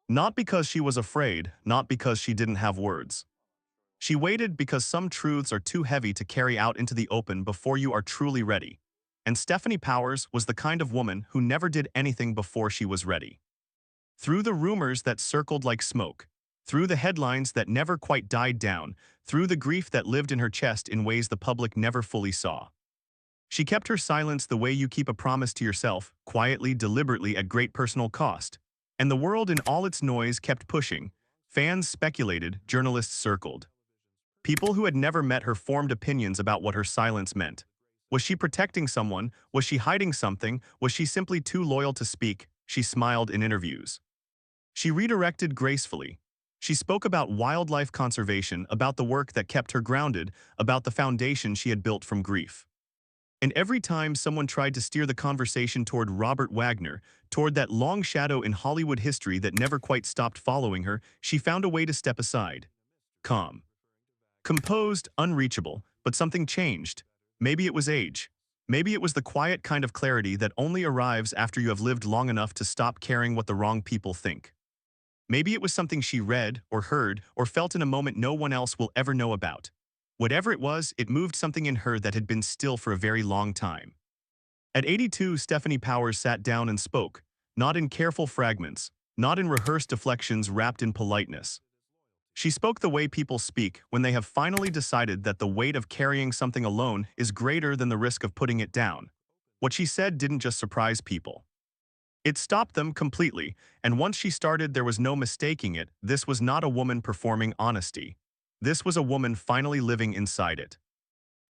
Not because she was afraid, not because she didn't have words. She waited because some truths are too heavy to carry out into the open before you are truly ready. And Stefanie Powers was the kind of woman who never did anything before she was ready. Through the rumors that circled like smoke, through the headlines that never quite died down, through the grief that lived in her chest in ways the public never fully saw. She kept her silence the way you keep a promise to yourself, quietly, deliberately, at great personal cost. And the world in all its noise kept pushing. Fans speculated, journalists circled. People who had never met her formed opinions about what her silence meant. Was she protecting someone? Was she hiding something? Was she simply too loyal to speak? She smiled in interviews. She redirected gracefully. She spoke about wildlife conservation, about the work that kept her grounded, about the foundation she had built from grief. And every time someone tried to steer the conversation toward Robert Wagner, toward that long shadow in Hollywood history that never quite stopped following her, she found a way to step aside. Calm. Composed, unreachable, but something changed. Maybe it was age. Maybe it was the quiet kind of clarity that only arrives after you have lived long enough to stop caring what the wrong people think. Maybe it was something she read, or heard, or felt in a moment no one else will ever know about. Whatever it was, it moved something in her that had been still for a very long time. At 82, Stefanie Powers sat down and spoke, not in careful fragments, not in rehearsed deflections wrapped in politeness. She spoke the way people speak when they have finally decided that the weight of carrying something alone is greater than the risk of putting it down. What she said didn't just surprise people. It stopped them completely, and once she started, there was no mistaking it. This was not a woman performing honesty. This was a woman finally living inside it.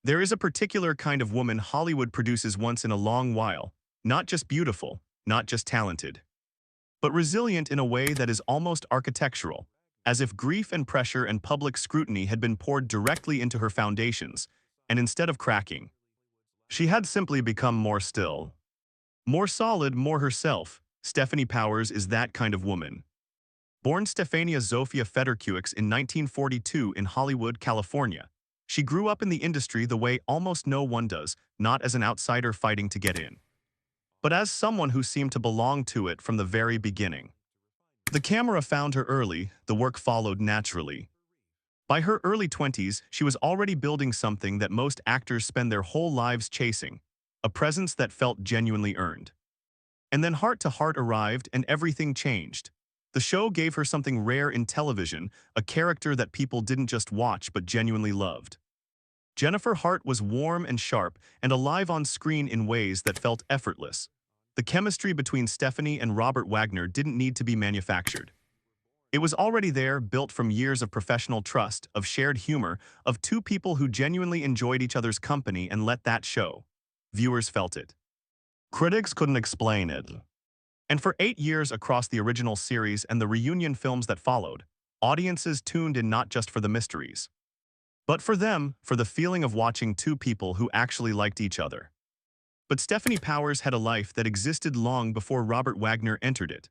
There is a particular kind of woman Hollywood produces once in a long while, not just beautiful, not just talented, but resilient in a way that is almost architectural, as if grief and pressure and public scrutiny had been poured directly into her foundations, and instead of cracking, she had simply become more still. More solid, more herself. Stefanie Powers is that kind of woman. Born Stefania Zofia Federkiewicz in 1942 in Hollywood, California, she grew up in the industry the way almost no one does, not as an outsider fighting to get in, but as someone who seemed to belong to it from the very beginning. The camera found her early, the work followed naturally. By her early 20s, she was already building something that most actors spend their whole lives chasing, a presence that felt genuinely earned. And then Heart to Heart arrived and everything changed. The show gave her something rare in television, a character that people didn't just watch but genuinely loved. Jennifer Hart was warm and sharp and alive on screen in ways that felt effortless. The chemistry between Stefanie and Robert Wagner didn't need to be manufactured. It was already there, built from years of professional trust, of shared humor, of two people who genuinely enjoyed each other's company and let that show. Viewers felt it. Critics couldn't explain it. And for 8 years across the original series and the reunion films that followed, audiences tuned in not just for the mysteries, but for them, for the feeling of watching two people who actually liked each other. But Stefanie Powers had a life that existed long before Robert Wagner entered it.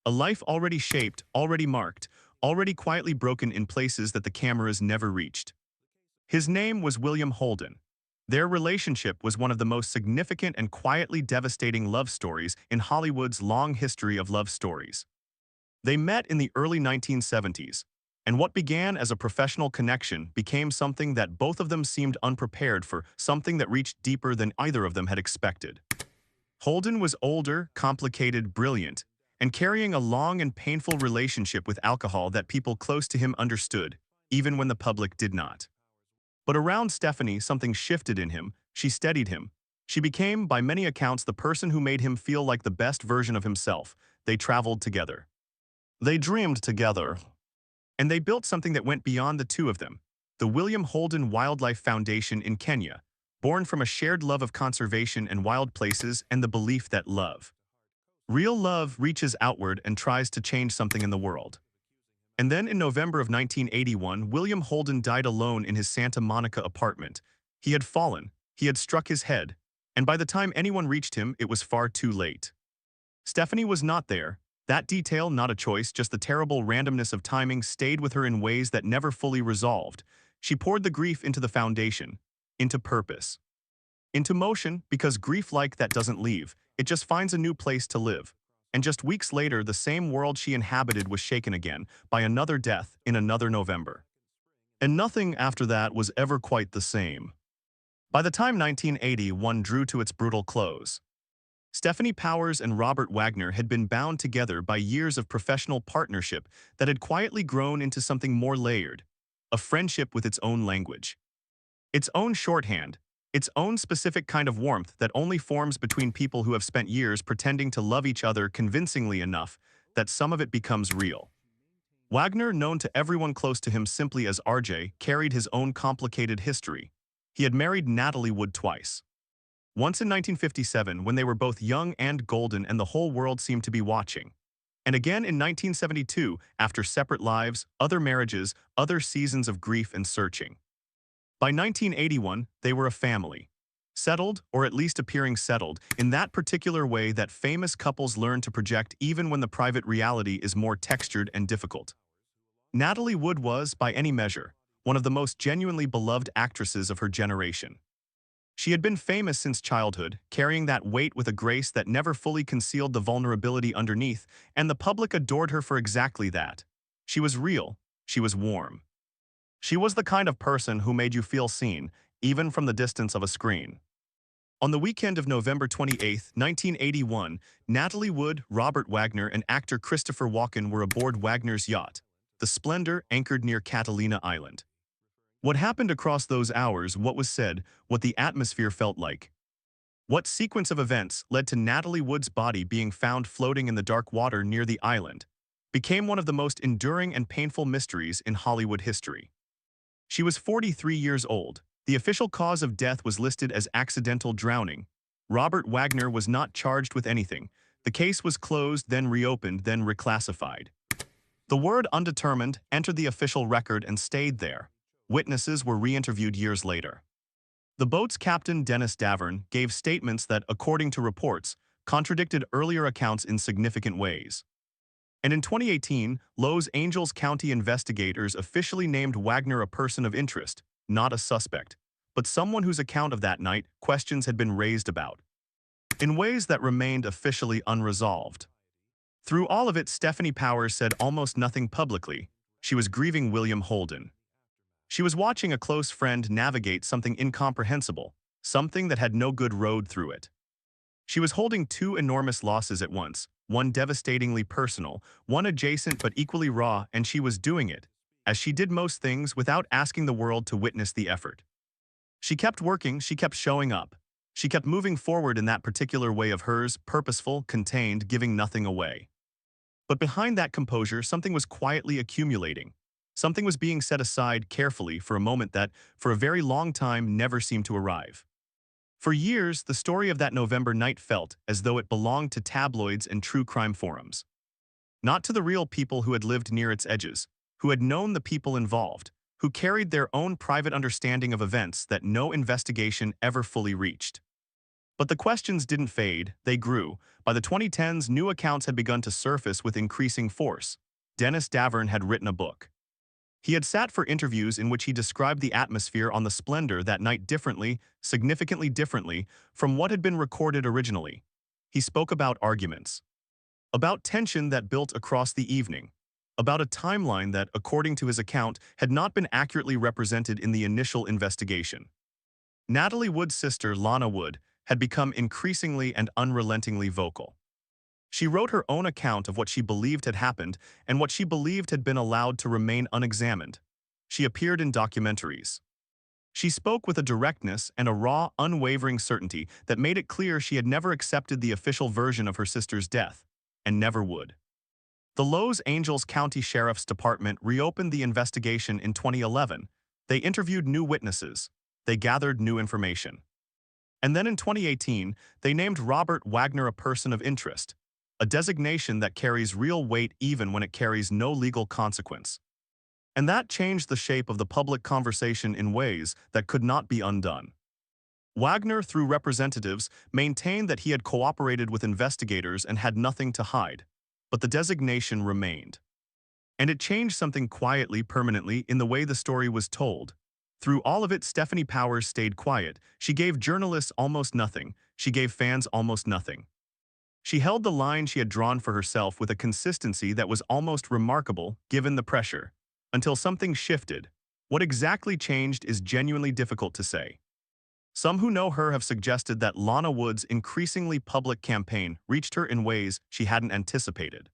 A life already shaped, already marked, already quietly broken in places that the cameras never reached. His name was William Holden. Their relationship was one of the most significant and quietly devastating love stories in Hollywood's long history of love stories. They met in the early 1970s, and what began as a professional connection became something that both of them seemed unprepared for, something that reached deeper than either of them had expected. Holden was older, complicated, brilliant, and carrying a long and painful relationship with alcohol that people close to him understood, even when the public did not. But around Stefanie, something shifted in him. She steadied him. She became, by many accounts, the person who made him feel like the best version of himself. They traveled together. They dreamed together. And they built something that went beyond the two of them. The William Holden Wildlife Foundation in Kenya, born from a shared love of conservation and wild places and the belief that real love, reaches outward and tries to change something in the world. And then in November of 1981, William Holden died alone in his Santa Monica apartment. He had fallen, he had struck his head, and by the time anyone reached him, it was far too late. Stefanie was not there. That detail, not a choice, just the terrible randomness of timing, stayed with her in ways that never fully resolved. She poured the grief into the foundation, into purpose, into motion, because grief like that doesn't leave, it just finds a new place to live. and just weeks later the same world she inhabited was shaken again by another death in another November. And nothing after that was ever quite the same. By the time 1981 drew to its brutal close, Stefanie Powers and Robert Wagner had been bound together by years of professional partnership that had quietly grown into something more layered, a friendship with its own language, its own shorthand, its own specific kind of warmth that only forms between people who have spent years pretending to love each other convincingly enough that some of it becomes real. Wagner, known to everyone close to him simply as RJ, carried his own complicated history. He had married Natalie Wood twice. Once in 1957, when they were both young and golden and the whole world seemed to be watching. And again in 1972, after separate lives, other marriages, other seasons of grief and searching. By 1981, they were a family. Settled, or at least appearing settled, in that particular way that famous couples learn to project even when the private reality is more textured and difficult. Natalie Wood was, by any measure, one of the most genuinely beloved actresses of her generation. She had been famous since childhood, carrying that weight with a grace that never fully concealed the vulnerability underneath, and the public adored her for exactly that. She was real. She was warm. She was the kind of person who made you feel seen, even from the distance of a screen. On the weekend of November 28, 1981, Natalie Wood, Robert Wagner, and actor Christopher Walken were aboard Wagner's yacht, the Splendor, anchored near Catalina Island. What happened across those hours, what was said, what the atmosphere felt like. What sequence of events led to Natalie Wood's body being found floating in the dark water near the island became one of the most enduring and painful mysteries in Hollywood history. She was 43 years old. The official cause of death was listed as accidental drowning. Robert Wagner was not charged with anything. The case was closed, then reopened, then reclassified. The word undetermined entered the official record and stayed there. Witnesses were re-interviewed years later. The boat's captain, Dennis Davern, gave statements that, according to reports, contradicted earlier accounts in significant ways. And in 2018, Los Angeles County investigators officially named Wagner a person of interest, not a suspect, but someone whose account of that night questions had been raised about, in ways that remained officially unresolved. Through all of it, Stefanie Powers said almost nothing publicly. She was grieving William Holden. She was watching a close friend navigate something incomprehensible, something that had no good road through it. She was holding two enormous losses at once, one devastatingly personal, one adjacent but equally raw, and she was doing it, as she did most things, without asking the world to witness the effort. She kept working, she kept showing up. She kept moving forward in that particular way of hers, purposeful, contained, giving nothing away. But behind that composure, something was quietly accumulating. Something was being set aside carefully for a moment that, for a very long time, never seemed to arrive. For years, the story of that November night felt as though it belonged to tabloids and true crime forums. Not to the real people who had lived near its edges, who had known the people involved, who carried their own private understanding of events that no investigation ever fully reached. But the questions didn't fade, they grew. By the 2010s, new accounts had begun to surface with increasing force. Dennis Davern had written a book. He had sat for interviews in which he described the atmosphere on the Splendor that night differently, significantly differently, from what had been recorded originally. He spoke about arguments, about tension that built across the evening, about a timeline that, according to his account, had not been accurately represented in the initial investigation. Natalie Wood's sister, Lana Wood, had become increasingly and unrelentingly vocal. She wrote her own account of what she believed had happened and what she believed had been allowed to remain unexamined. She appeared in documentaries. She spoke with a directness and a raw, unwavering certainty that made it clear she had never accepted the official version of her sister's death, and never would. The Los Angeles County Sheriff's Department reopened the investigation in 2011. They interviewed new witnesses. They gathered new information. And then in 2018, they named Robert Wagner a person of interest, a designation that carries real weight even when it carries no legal consequence. And that changed the shape of the public conversation in ways that could not be undone. Wagner, through representatives, maintained that he had cooperated with investigators and had nothing to hide. But the designation remained. And it changed something quietly, permanently, in the way the story was told. Through all of it, Stefanie Powers stayed quiet. She gave journalists almost nothing. She gave fans almost nothing. She held the line she had drawn for herself with a consistency that was almost remarkable given the pressure. Until something shifted. What exactly changed is genuinely difficult to say. Some who know her have suggested that Lana Wood's increasingly public campaign reached her in ways she hadn't anticipated.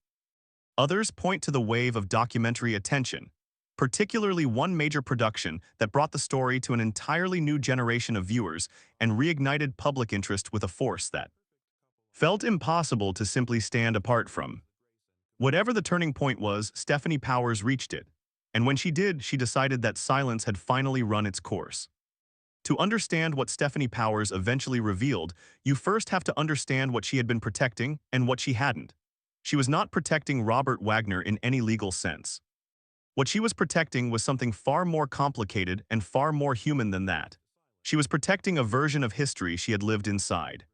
Others point to the wave of documentary attention, particularly one major production that brought the story to an entirely new generation of viewers and reignited public interest with a force that felt impossible to simply stand apart from. Whatever the turning point was, Stefanie Powers reached it, and when she did, she decided that silence had finally run its course. To understand what Stefanie Powers eventually revealed, you first have to understand what she had been protecting and what she hadn't. She was not protecting Robert Wagner in any legal sense. What she was protecting was something far more complicated and far more human than that. She was protecting a version of history she had lived inside.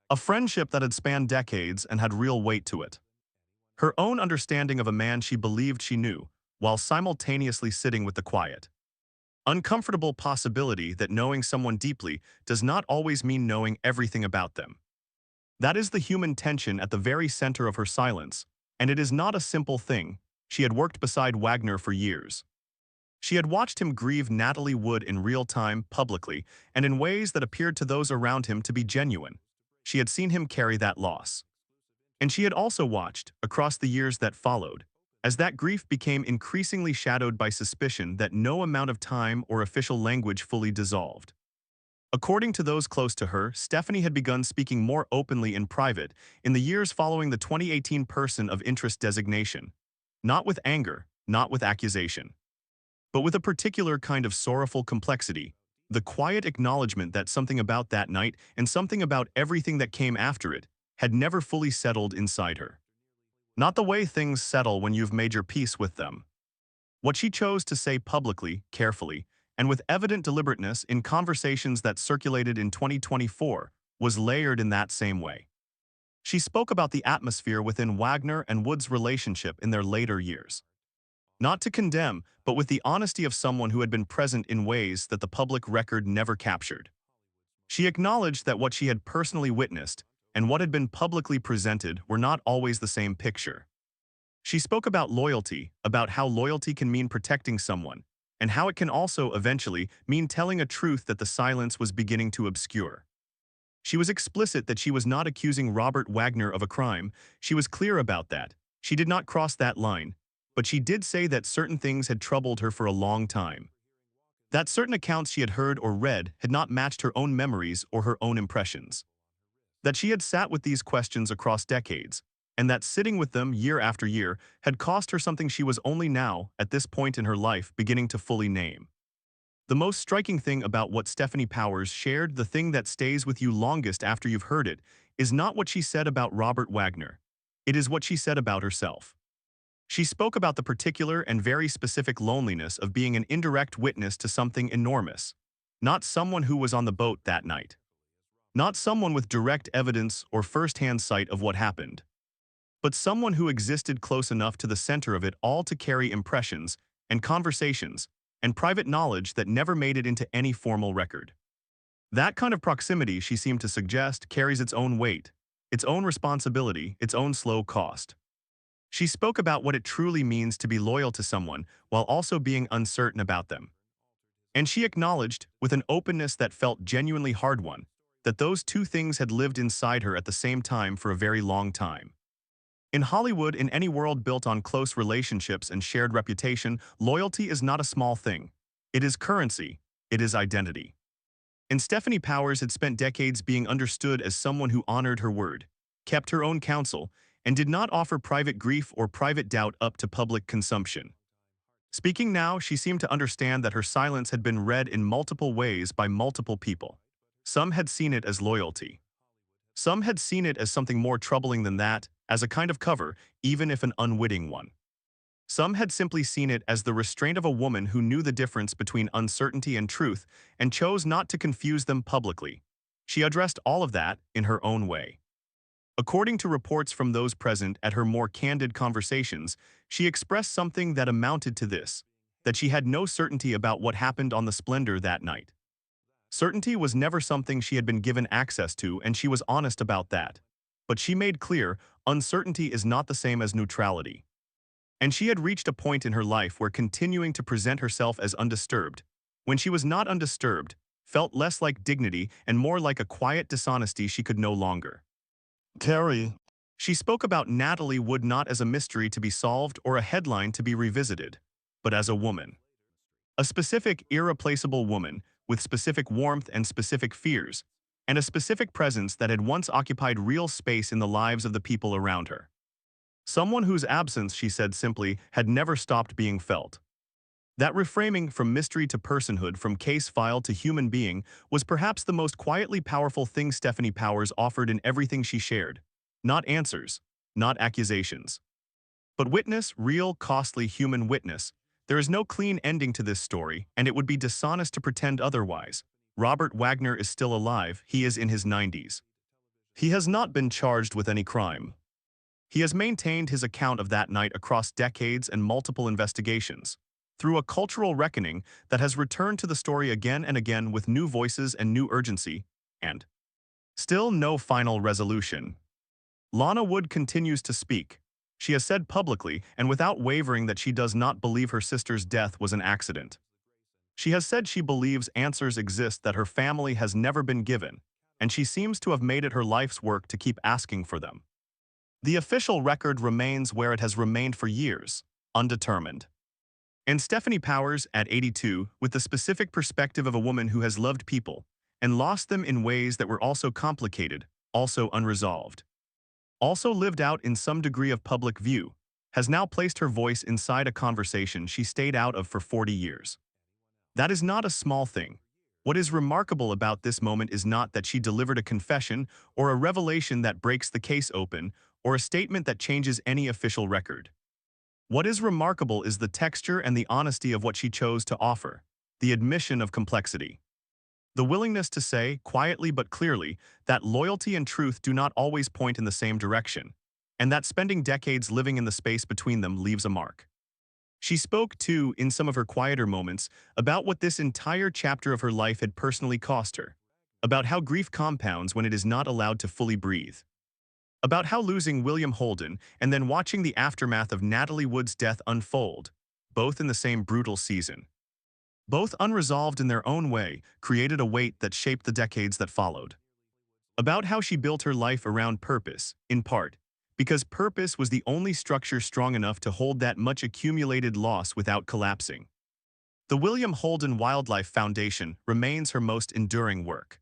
A friendship that had spanned decades and had real weight to it. Her own understanding of a man she believed she knew, while simultaneously sitting with the quiet, uncomfortable possibility that knowing someone deeply does not always mean knowing everything about them. That is the human tension at the very center of her silence, and it is not a simple thing. She had worked beside Wagner for years. She had watched him grieve Natalie Wood in real time, publicly, and in ways that appeared to those around him to be genuine. She had seen him carry that loss. And she had also watched, across the years that followed, as that grief became increasingly shadowed by suspicion that no amount of time or official language fully dissolved. According to those close to her, Stefanie had begun speaking more openly in private in the years following the 2018 Person of Interest designation. Not with anger, not with accusation, but with a particular kind of sorrowful complexity, the quiet acknowledgement that something about that night and something about everything that came after it had never fully settled inside her. Not the way things settle when you've made your peace with them. What she chose to say publicly, carefully, and with evident deliberateness in conversations that circulated in 2024 was layered in that same way. She spoke about the atmosphere within Wagner and Wood's relationship in their later years. Not to condemn, but with the honesty of someone who had been present in ways that the public record never captured. She acknowledged that what she had personally witnessed and what had been publicly presented were not always the same picture. She spoke about loyalty, about how loyalty can mean protecting someone, and how it can also, eventually, mean telling a truth that the silence was beginning to obscure. She was explicit that she was not accusing Robert Wagner of a crime. She was clear about that. She did not cross that line, but she did say that certain things had troubled her for a long time. That certain accounts she had heard or read had not matched her own memories or her own impressions. That she had sat with these questions across decades, and that sitting with them year after year had cost her something she was only now, at this point in her life, beginning to fully name. The most striking thing about what Stefanie Powers shared, the thing that stays with you longest after you've heard it, is not what she said about Robert Wagner. It is what she said about herself. She spoke about the particular and very specific loneliness of being an indirect witness to something enormous. Not someone who was on the boat that night. Not someone with direct evidence or first-hand sight of what happened, but someone who existed close enough to the center of it all to carry impressions and conversations and private knowledge that never made it into any formal record. That kind of proximity, she seemed to suggest, carries its own weight, its own responsibility, its own slow cost. She spoke about what it truly means to be loyal to someone while also being uncertain about them. And she acknowledged, with an openness that felt genuinely hard-won, that those two things had lived inside her at the same time for a very long time. In Hollywood, in any world built on close relationships and shared reputation, loyalty is not a small thing. It is currency. It is identity. And Stefanie Powers had spent decades being understood as someone who honored her word, kept her own counsel, and did not offer private grief or private doubt up to public consumption. Speaking now, she seemed to understand that her silence had been read in multiple ways by multiple people. Some had seen it as loyalty. Some had seen it as something more troubling than that, as a kind of cover, even if an unwitting one. Some had simply seen it as the restraint of a woman who knew the difference between uncertainty and truth and chose not to confuse them publicly. She addressed all of that in her own way. According to reports from those present at her more candid conversations, she expressed something that amounted to this, that she had no certainty about what happened on the Splendor that night. Certainty was never something she had been given access to, and she was honest about that. but she made clear uncertainty is not the same as neutrality. And she had reached a point in her life where continuing to present herself as undisturbed, when she was not undisturbed, felt less like dignity and more like a quiet dishonesty she could no longer carry. She spoke about Natalie Wood not as a mystery to be solved or a headline to be revisited, but as a woman. A specific, irreplaceable woman with specific warmth and specific fears, and a specific presence that had once occupied real space in the lives of the people around her. Someone whose absence, she said simply, had never stopped being felt. That reframing from mystery to personhood, from case file to human being, was perhaps the most quietly powerful thing Stefanie Powers offered in everything she shared. Not answers, not accusations, but witness, real, costly human witness. There is no clean ending to this story, and it would be dishonest to pretend otherwise. Robert Wagner is still alive. He is in his 90s. He has not been charged with any crime. He has maintained his account of that night across decades and multiple investigations, through a cultural reckoning that has returned to the story again and again with new voices and new urgency, and still no final resolution. Lana Wood continues to speak. She has said publicly and without wavering that she does not believe her sister's death was an accident. She has said she believes answers exist that her family has never been given, and she seems to have made it her life's work to keep asking for them. The official record remains where it has remained for years, undetermined. And Stefanie Powers, at 82, with the specific perspective of a woman who has loved people and lost them in ways that were also complicated, also unresolved, also lived out in some degree of public view, has now placed her voice inside a conversation she stayed out of for 40 years. That is not a small thing. What is remarkable about this moment is not that she delivered a confession or a revelation that breaks the case open or a statement that changes any official record. What is remarkable is the texture and the honesty of what she chose to offer, the admission of complexity. The willingness to say, quietly but clearly, that loyalty and truth do not always point in the same direction, and that spending decades living in the space between them leaves a mark. She spoke, too, in some of her quieter moments, about what this entire chapter of her life had personally cost her, about how grief compounds when it is not allowed to fully breathe, about how losing William Holden and then watching the aftermath of Natalie Wood's death unfold, both in the same brutal season, both unresolved in their own way, created a weight that shaped the decades that followed. About how she built her life around purpose, in part, because purpose was the only structure strong enough to hold that much accumulated loss without collapsing. The William Holden Wildlife Foundation remains her most enduring work.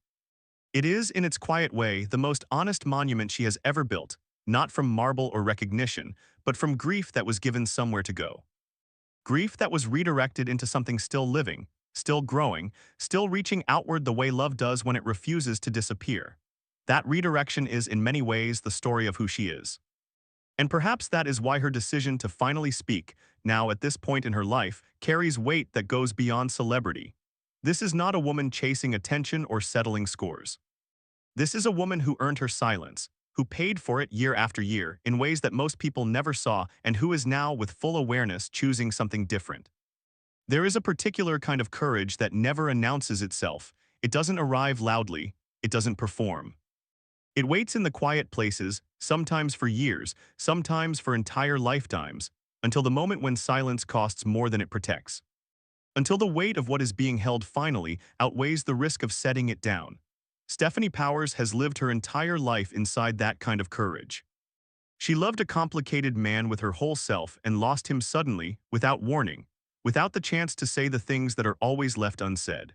It is, in its quiet way, the most honest monument she has ever built, not from marble or recognition, but from grief that was given somewhere to go. Grief that was redirected into something still living, still growing, still reaching outward the way love does when it refuses to disappear. That redirection is, in many ways, the story of who she is. And perhaps that is why her decision to finally speak, now at this point in her life, carries weight that goes beyond celebrity. This is not a woman chasing attention or settling scores. This is a woman who earned her silence, who paid for it year after year in ways that most people never saw, and who is now, with full awareness, choosing something different. There is a particular kind of courage that never announces itself. It doesn't arrive loudly. It doesn't perform. It waits in the quiet places, sometimes for years, sometimes for entire lifetimes, until the moment when silence costs more than it protects. Until the weight of what is being held finally outweighs the risk of setting it down. Stefanie Powers has lived her entire life inside that kind of courage. She loved a complicated man with her whole self and lost him suddenly, without warning, without the chance to say the things that are always left unsaid.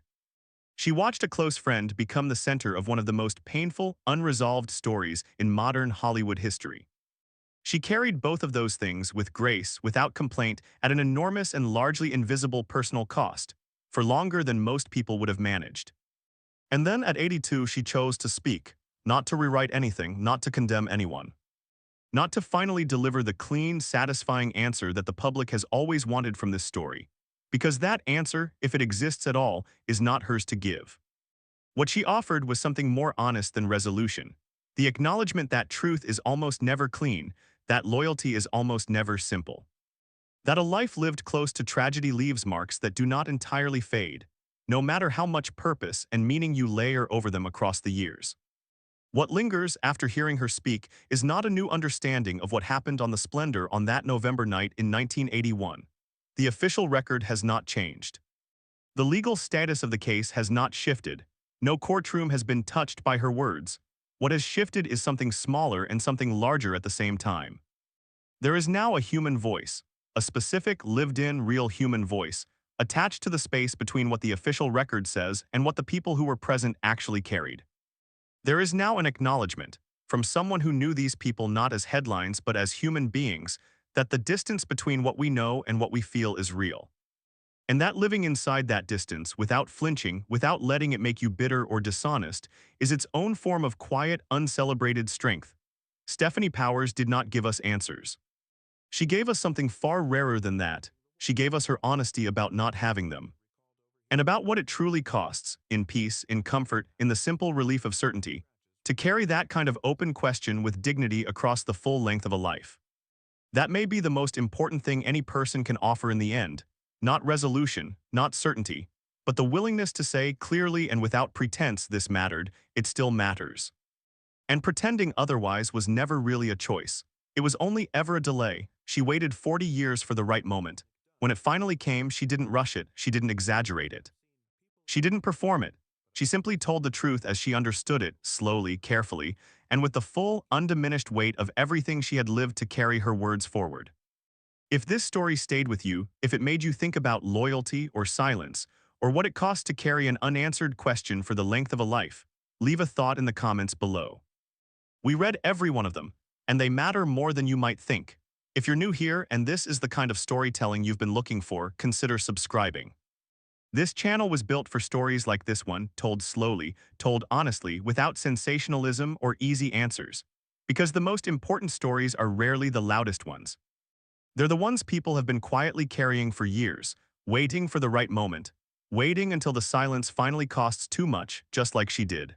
She watched a close friend become the center of one of the most painful, unresolved stories in modern Hollywood history. She carried both of those things with grace, without complaint, at an enormous and largely invisible personal cost, for longer than most people would have managed. And then at 82 she chose to speak, not to rewrite anything, not to condemn anyone. Not to finally deliver the clean, satisfying answer that the public has always wanted from this story. Because that answer, if it exists at all, is not hers to give. What she offered was something more honest than resolution. The acknowledgement that truth is almost never clean, that loyalty is almost never simple. That a life lived close to tragedy leaves marks that do not entirely fade, no matter how much purpose and meaning you layer over them across the years. What lingers after hearing her speak is not a new understanding of what happened on the Splendor on that November night in 1981. The official record has not changed. The legal status of the case has not shifted. No courtroom has been touched by her words. What has shifted is something smaller and something larger at the same time. There is now a human voice, a specific, lived-in, real human voice, attached to the space between what the official record says and what the people who were present actually carried. There is now an acknowledgement, from someone who knew these people not as headlines but as human beings, that the distance between what we know and what we feel is real. And that living inside that distance, without flinching, without letting it make you bitter or dishonest, is its own form of quiet, uncelebrated strength. Stefanie Powers did not give us answers. She gave us something far rarer than that. She gave us her honesty about not having them. And about what it truly costs, in peace, in comfort, in the simple relief of certainty, to carry that kind of open question with dignity across the full length of a life. That may be the most important thing any person can offer in the end, not resolution, not certainty, but the willingness to say clearly and without pretense this mattered, it still matters. And pretending otherwise was never really a choice. It was only ever a delay. She waited 40 years for the right moment. When it finally came, she didn't rush it, she didn't exaggerate it. She didn't perform it. She simply told the truth as she understood it, slowly, carefully, and with the full, undiminished weight of everything she had lived to carry her words forward. If this story stayed with you, if it made you think about loyalty or silence, or what it costs to carry an unanswered question for the length of a life, leave a thought in the comments below. We read every one of them, and they matter more than you might think. If you're new here and this is the kind of storytelling you've been looking for, consider subscribing. This channel was built for stories like this one, told slowly, told honestly, without sensationalism or easy answers. Because the most important stories are rarely the loudest ones. They're the ones people have been quietly carrying for years, waiting for the right moment, waiting until the silence finally costs too much, just like she did.